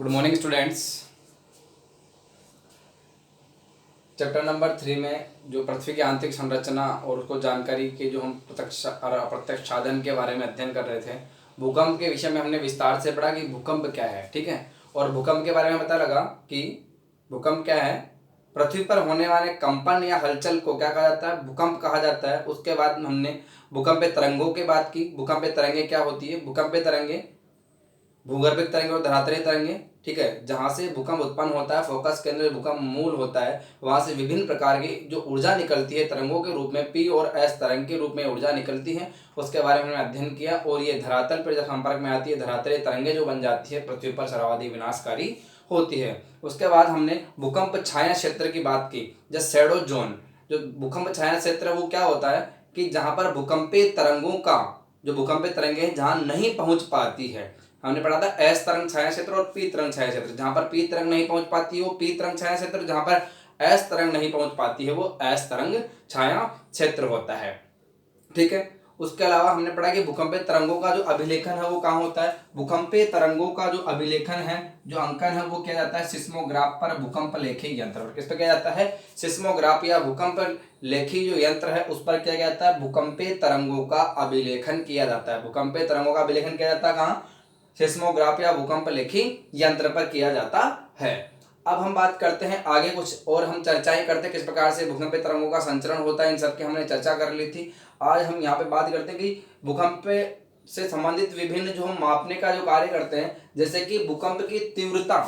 Good morning students. Chapter number 3 में जो पृथ्वी की आंतरिक संरचना और उसको जानकारी के जो हम प्रत्यक्ष और अप्रत्यक्ष साधन के बारे में अध्ययन कर रहे थे, भूकंप के विषय में हमने विस्तार से पढ़ा कि भूकंप क्या है। ठीक है, और भूकंप के बारे में पता लगा कि भूकंप क्या है, पृथ्वी पर होने वाले कंपन या हलचल को क्या कहा जाता है, भूकंप कहा जाता है। उसके बाद हमने भूकंपीय तरंगों की बात की। भूकंपीय तरंगे क्या होती है? भूकंपीय तरंगे भूगर्भिक तरंगे और धरातलीय तरंगे, ठीक है, जहां से भूकंप उत्पन्न होता है, फोकस केंद्र भूकंप मूल होता है, वहां से विभिन्न प्रकार की जो ऊर्जा निकलती है तरंगों के रूप में, पी और एस तरंग के रूप में ऊर्जा निकलती है, उसके बारे में हमने अध्ययन किया। और ये धरातल पर जब संपर्क में आती है, धरातलीय तरंगे जो बन जाती है, पृथ्वी पर सर्वाधिक विनाशकारी होती है। उसके बाद हमने भूकंप छाया क्षेत्र की बात की, जो शैडो जोन। जो भूकंप छाया क्षेत्र वो क्या होता है कि जहां पर भूकंपीय तरंगों का जो भूकंपीय तरंगे हैं जहां नहीं पहुंच पाती है। हमने पढ़ा था एस तरंग छाया क्षेत्र और पी तरंग छाया क्षेत्र। जहां पर पी तरंग नहीं पहुंच पाती है वो पी तरंग छाया क्षेत्र, जहां पर एस तरंग नहीं पहुंच पाती है वो एस तरंग छाया क्षेत्र होता है। ठीक है, उसके अलावा हमने पढ़ा कि भूकंपीय तरंगों का जो अभिलेखन है वो कहाँ होता है। भूकंपीय तरंगों का जो अभिलेखन है, जो अंकन है, वो किया जाता है सिस्मोग्राफ पर, भूकंप लेखी यंत्र पर। किस पर किया जाता है? सिस्मोग्राफ या भूकंप लेखी जो यंत्र है उस पर किया जाता है। भूकंपीय तरंगों का अभिलेखन किया जाता है। भूकंपीय तरंगों का अभिलेखन किया जाता है कहाँ? सिस्मोग्राफ या भूकंप लेखी यंत्र पर किया जाता है। अब हम बात करते हैं आगे, कुछ और हम चर्चाएं करते हैं किस प्रकार से भूकंपीय तरंगों का संचरण होता है। इन सब की हमने चर्चा कर ली थी। आज हम यहाँ पे बात करते हैं कि भूकंप से संबंधित विभिन्न जो हम मापने का जो कार्य करते हैं, जैसे कि भूकंप की तीव्रता,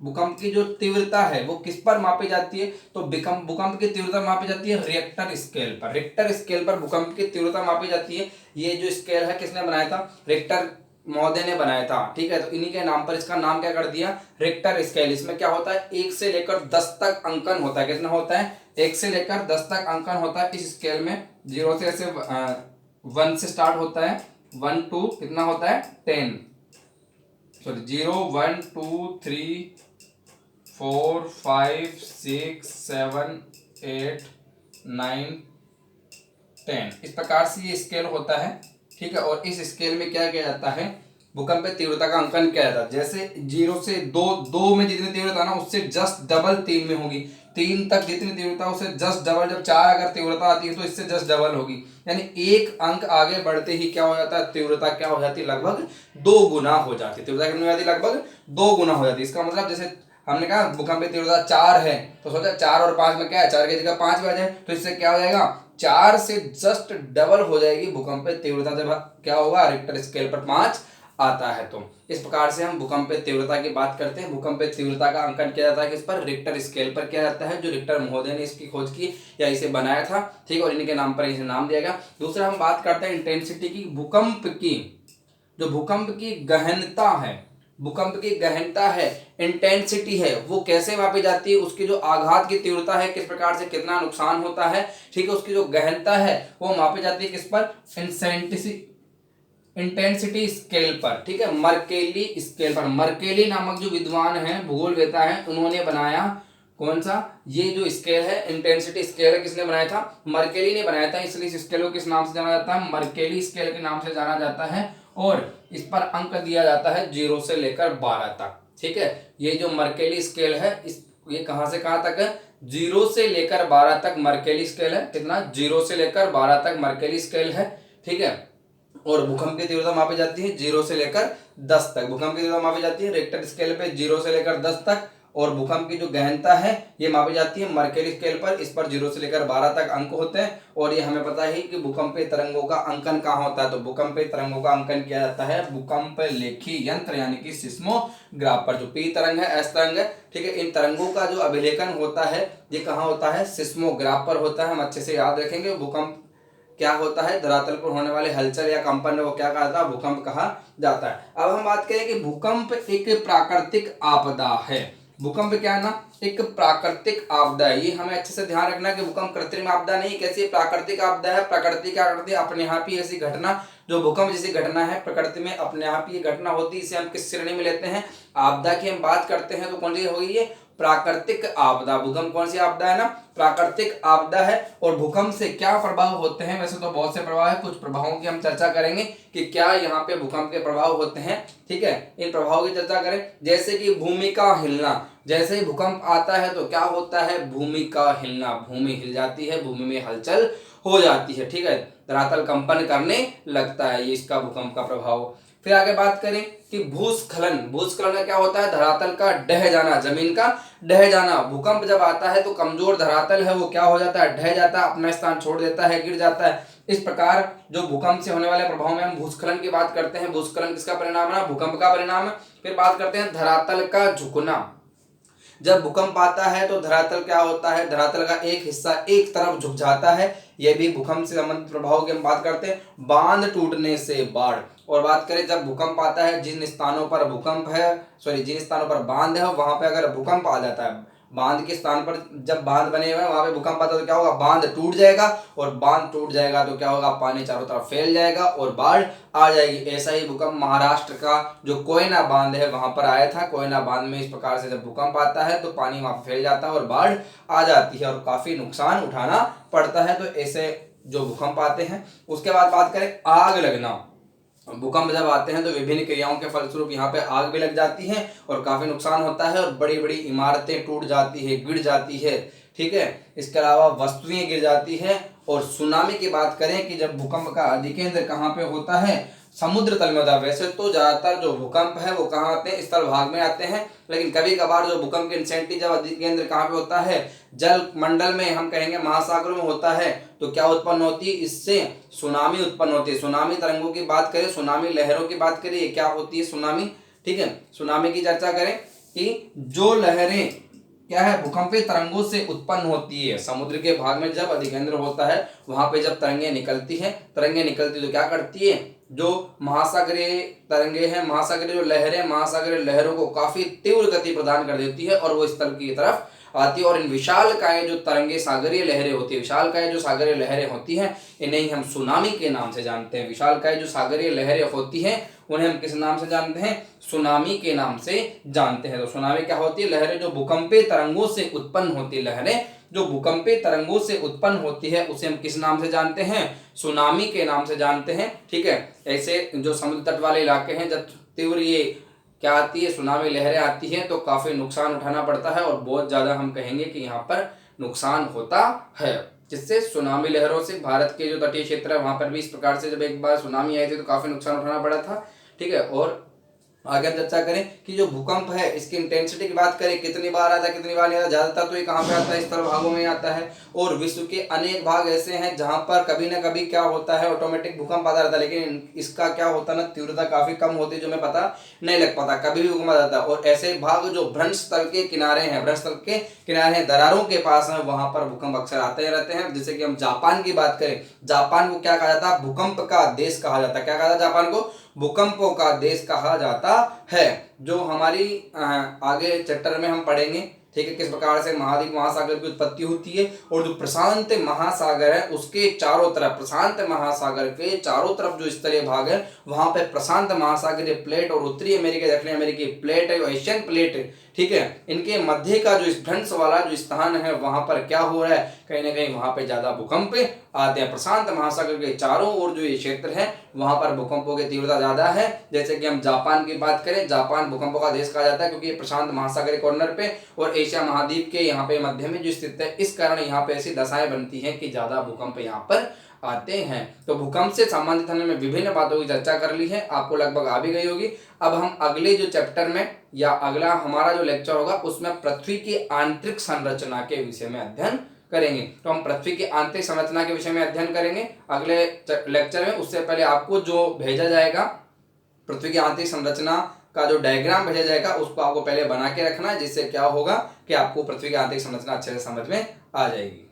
भूकंप की जो तीव्रता है वो किस पर मापी जाती है? तो भूकंप की तीव्रता मापी जाती है रिक्टर स्केल पर। रिक्टर स्केल पर भूकंप की तीव्रता मापी जाती है। ये जो स्केल है किसने बनाया था? रिक्टर महोदय ने बनाया था। ठीक है, तो इन्हीं के नाम पर इसका नाम क्या कर दिया? Richter scale. इसमें क्या होता है? 1 से लेकर 10 तक अंकन होता है। कितना होता है? 1 से लेकर 10 तक अंकन होता है इस स्केल में। 0 से ऐसे 1 से स्टार्ट होता है, 1 2 कितना होता है? 10, सॉरी 0 1 2 3 4 5 6 7 8 9 10, इस प्रकार से ये स्केल होता है। ठीक है, और इस स्केल में क्या किया जाता है? भूकंप तीव्रता का अंकन किया जाता है। जैसे 0 से 2 में जितनी तीव्रता ना उससे जस्ट डबल 3 में होगी, 3 तक जितनी तीव्रता उससे जस्ट डबल, जब 4 अगर तीव्रता आती है तो इससे जस्ट डबल होगी। यानी एक अंक आगे बढ़ते ही क्या हो जाता है? तीव्रता क्या हो जाती है? लगभग 2 गुना हो जाती है। तीव्रता कितनी हो जाती है? लगभग 2 गुना हो जाती है। इसका मतलब जैसे हमने कहा भूकंप तीव्रता 4 है तो सोचा 4 और 5 में क्या है? 4 की जगह 5 भी आ जाए तो इससे क्या हो जाएगा? 4 से जस्ट डबल हो जाएगी भूकंप तीव्रता जब क्या होगा? रिक्टर स्केल पर 5 आता है। तो इस प्रकार से हम भूकंप तीव्रता की बात करते हैं। भूकंप तीव्रता का अंकन किया जाता है किस पर? रिक्टर स्केल पर किया जाता है, जो रिक्टर महोदय ने इसकी खोज की या इसे बनाया था। ठीक है, और इनके नाम पर इसे नाम दिया गया। दूसरा हम बात करते हैं इंटेंसिटी की। भूकंप की जो भूकंप की गहनता है, भूकंप की गहनता है, इंटेंसिटी है, वो कैसे मापी जाती है? उसकी जो आघात की तीव्रता है, किस प्रकार से कितना नुकसान होता है, ठीक है, उसकी जो गहनता है वो मापी जाती है किस पर? इंटेंसिटी स्केल पर। ठीक है, मर्केली स्केल पर। मर्केली नामक जो विद्वान हैं, भूगोलवेता हैं, उन्होंने बनाया कौन सा? ये जो स्केल है, इंटेंसिटी स्केल है, किसने बनाया था? मर्केली ने बनाया था। इसलिए इस स्केल को किस नाम से जाना जाता है? मर्केली स्केल के नाम से जाना जाता है। और इस पर अंक दिया जाता है 0 से लेकर 12 तक। ठीक है, ये जो मर्केली स्केल है ये कहां से कहां तक है? 0 से लेकर 12 तक मर्केली स्केल है। कितना? 0 से लेकर 12 तक मर्केली स्केल है। ठीक है, और भूकंप की तीव्रता मापी जाती है 0 से लेकर 10 तक। भूकंप की तीव्रता मापी जाती है रिक्टर स्केल पे 0 से लेकर 10 तक। और भूकंप की जो गहनता है ये मापी जाती है मर्केली स्केल पर। इस पर 0 से लेकर 12 तक अंक होते हैं। और ये हमें पता है कि भूकंपीय तरंगों का अंकन कहाँ होता है? तो भूकंपीय तरंगों का अंकन किया जाता है भूकंप लेखी यंत्र यानी कि सिस्मोग्राफ पर। जो पी तरंग है, एस तरंग है, ठीक है, इन तरंगों का जो अभिलेखन होता है ये कहाँ होता है? सिस्मोग्राफ पर होता है। हम अच्छे से याद रखेंगे। भूकंप क्या होता है? धरातल पर होने वाले हलचल या कंपन वो क्या कहा जाता है? भूकंप कहा जाता है। अब हम बात करें कि भूकंप एक प्राकृतिक आपदा है। भूकंप क्या है ना? एक प्राकृतिक आपदा है। ये हमें अच्छे से ध्यान रखना है कि भूकंप कृत्रिम आपदा नहीं, कैसी प्राकृतिक आपदा है। प्रकृति क्या करती है? अपने आप ही ऐसी घटना, जो भूकंप जैसी घटना है प्रकृति में अपने आप ही घटना होती है, इसे हम किस श्रेणी में लेते हैं? आपदा की हम बात करते हैं तो कौन सी होगी? ये प्राकृतिक आपदा। भूकंप कौन सी आपदा है ना, प्राकृतिक आपदा है। और भूकंप से क्या प्रभाव होते हैं, वैसे तो बहुत से प्रभाव है, कुछ प्रभावों की हम चर्चा करेंगे कि क्या यहाँ पे भूकंप के प्रभाव होते हैं। ठीक है, इन प्रभावों की चर्चा करें। जैसे कि भूमि का हिलना, जैसे ही भूकंप आता है तो क्या होता है, भूमि का हिलना, भूमि हिल जाती है, भूमि में हलचल हो जाती है। ठीक है, धरातल कंपन करने लगता है, ये इसका भूकंप का प्रभाव। फिर आगे बात करें कि भूस्खलन, भूस्खलन में क्या होता है, धरातल का ढह जाना, जमीन का ढह जाना। भूकंप जब आता है तो कमजोर धरातल है वो क्या हो जाता है, ढह जाता है, अपना स्थान छोड़ देता है, गिर जाता है। इस प्रकार जो भूकंप से होने वाले प्रभाव में हम भूस्खलन की बात करते हैं। भूस्खलन किसका परिणाम है, भूकंप का परिणाम है। फिर बात करते हैं धरातल का झुकना। जब भूकंप आता है तो धरातल क्या होता है, धरातल का एक हिस्सा एक तरफ झुक जाता है, यह भी भूकंप से संबंधित प्रभाव की हम बात करते हैं। बांध टूटने से बाढ़, और बात करें जब भूकंप आता है, जिन स्थानों पर भूकंप है, जिन स्थानों पर बांध है, वहां पे अगर भूकंप आ जाता है, बांध के स्थान पर जब बांध बने हुए हैं वहां पे भूकंप आता है तो क्या होगा, बांध टूट जाएगा, और बांध टूट जाएगा तो क्या होगा, पानी चारों तरफ फैल जाएगा और बाढ़ आ जाएगी। ऐसा ही भूकंप महाराष्ट्र का जो कोयना बांध है वहां पर आया था। कोयना बांध में इस प्रकार से जब भूकंप आता है तो पानी वहां पर फैल जाता है और बाढ़ आ जाती है और काफी नुकसान उठाना पड़ता है। तो ऐसे जो भूकंप आते हैं। उसके बाद बात करें आग लगना। भूकंप जब आते हैं तो विभिन्न क्रियाओं के फलस्वरूप यहाँ पे आग भी लग जाती है और काफी नुकसान होता है और बड़ी बड़ी इमारतें टूट जाती है, गिर जाती है। ठीक है, इसके अलावा वस्तुएं गिर जाती है। और सुनामी की बात करें कि जब भूकंप का अधिकेंद्र कहाँ पे होता है, समुद्र तल में होता है। वैसे तो ज्यादातर जो भूकंप है वो कहाँ आते हैं, स्थल भाग में आते हैं, लेकिन कभी कभार जो भूकंप की इंटेंसिटी जब अधिकेंद्र कहाँ पे होता है, जल मंडल में, हम कहेंगे महासागरों में होता है, तो क्या उत्पन्न होती है, इससे सुनामी उत्पन्न होती है। सुनामी तरंगों की बात करें, सुनामी लहरों की बात करें, क्या होती है सुनामी। ठीक है, सुनामी की चर्चा करें कि जो लहरें क्या है, भूकंपीय तरंगों से उत्पन्न होती है। समुद्र के भाग में जब अधिकेंद्र होता है वहां पे जब तरंगे निकलती है, तो क्या करती है, जो महासागरीय तरंगे हैं, महासागरीय जो लहरें, महासागरीय लहरों को काफी तीव्र गति प्रदान कर देती है और वो स्थल की तरफ आती है। और इन विशालकाय जो तरंगे सागरीय लहरें होती है, विशालकाय जो सागरीय लहरें होती हैं, इन्हें हम सुनामी के नाम से जानते हैं। विशालकाय जो सागरीय लहरें होती हैं उन्हें हम किस नाम से जानते हैं, सुनामी के नाम से जानते हैं। तो सुनामी क्या होती है, लहरें जो भूकंपीय तरंगों से उत्पन्न होती है, लहरें जो भूकंपीय तरंगों से उत्पन्न होती है उसे हम किस नाम से जानते हैं, सुनामी के नाम से जानते हैं। ठीक है, ऐसे जो समुद्र तट वाले इलाके हैं, जब तीव्र ये क्या आती है, सुनामी लहरें आती हैं तो काफी नुकसान उठाना पड़ता है और बहुत ज्यादा हम कहेंगे कि यहाँ पर नुकसान होता है। जिससे सुनामी लहरों से भारत के जो तटीय क्षेत्र है वहां पर भी इस प्रकार से जब एक बार सुनामी आई थी तो काफी नुकसान उठाना पड़ा था। ठीक है, और आगे हम चर्चा करें कि जो भूकंप है इसकी इंटेंसिटी की बात करें, कितनी बार आता है, कितनी बार नहीं आता, ज्यादातर तो ये कहाँ पे आता है, स्थल भागों में आता है। और विश्व के अनेक भाग ऐसे हैं जहां पर कभी ना कभी क्या होता है, ऑटोमेटिक भूकंप आता रहता है, लेकिन इसका क्या होता है ना, तीव्रता काफी कम होती है, जो हमें पता नहीं लग पाता, कभी भी भूकंप आ जाता है। और ऐसे भाग जो भ्रंश तल के किनारे हैं, भ्रंश तल के किनारे हैं, दरारों के पास है, वहां पर भूकंप अक्सर आते रहते हैं। जैसे कि हम जापान की बात करें, जापान को क्या कहा जाता है, भूकंप का देश कहा जाता है। क्या कहा जाता है जापान को, भूकंपों का देश कहा जाता है। जो हमारी आगे चैप्टर में हम पढ़ेंगे, ठीक है, किस प्रकार से महाद्वीप महासागर की उत्पत्ति होती है। और जो प्रशांत महासागर है उसके चारों तरफ, प्रशांत महासागर के चारों तरफ जो स्तरीय भाग है वहां पे प्रशांत महासागरीय प्लेट और उत्तरी अमेरिका दक्षिणी अमेरिकी प्लेट है, एशियन प्लेट है। ठीक है, इनके मध्य का जो भ्रंश वाला जो स्थान है वहां पर क्या हो रहा है, कहीं ना कहीं वहां पे ज्यादा भूकंप आते हैं। प्रशांत महासागर के चारों ओर जो ये क्षेत्र है वहां पर भूकंपों की तीव्रता ज्यादा है। जैसे कि हम जापान की बात करें, जापान भूकंपों का देश कहा जाता है क्योंकि ये प्रशांत महासागर कॉर्नर पे और एशिया महाद्वीप के यहाँ पे मध्य में जो स्थित है, इस कारण यहाँ पे ऐसी दशाएं बनती हैं कि ज्यादा भूकंप यहाँ पर आते हैं। तो भूकंप से संबंधित हमने विभिन्न बातों की चर्चा कर ली है, आपको लगभग आ भी गई होगी। अब हम अगले जो चैप्टर में या अगला हमारा जो लेक्चर होगा उसमें पृथ्वी की आंतरिक संरचना के विषय में अध्ययन करेंगे। तो हम पृथ्वी की आंतरिक संरचना के विषय में अध्ययन करेंगे अगले लेक्चर में। उससे पहले आपको जो भेजा जाएगा, पृथ्वी की आंतरिक संरचना का जो डायग्राम भेजा जाएगा उसको आपको पहले बना के रखना है, जिससे क्या होगा कि आपको पृथ्वी की आंतरिक संरचना अच्छे से समझ में आ जाएगी।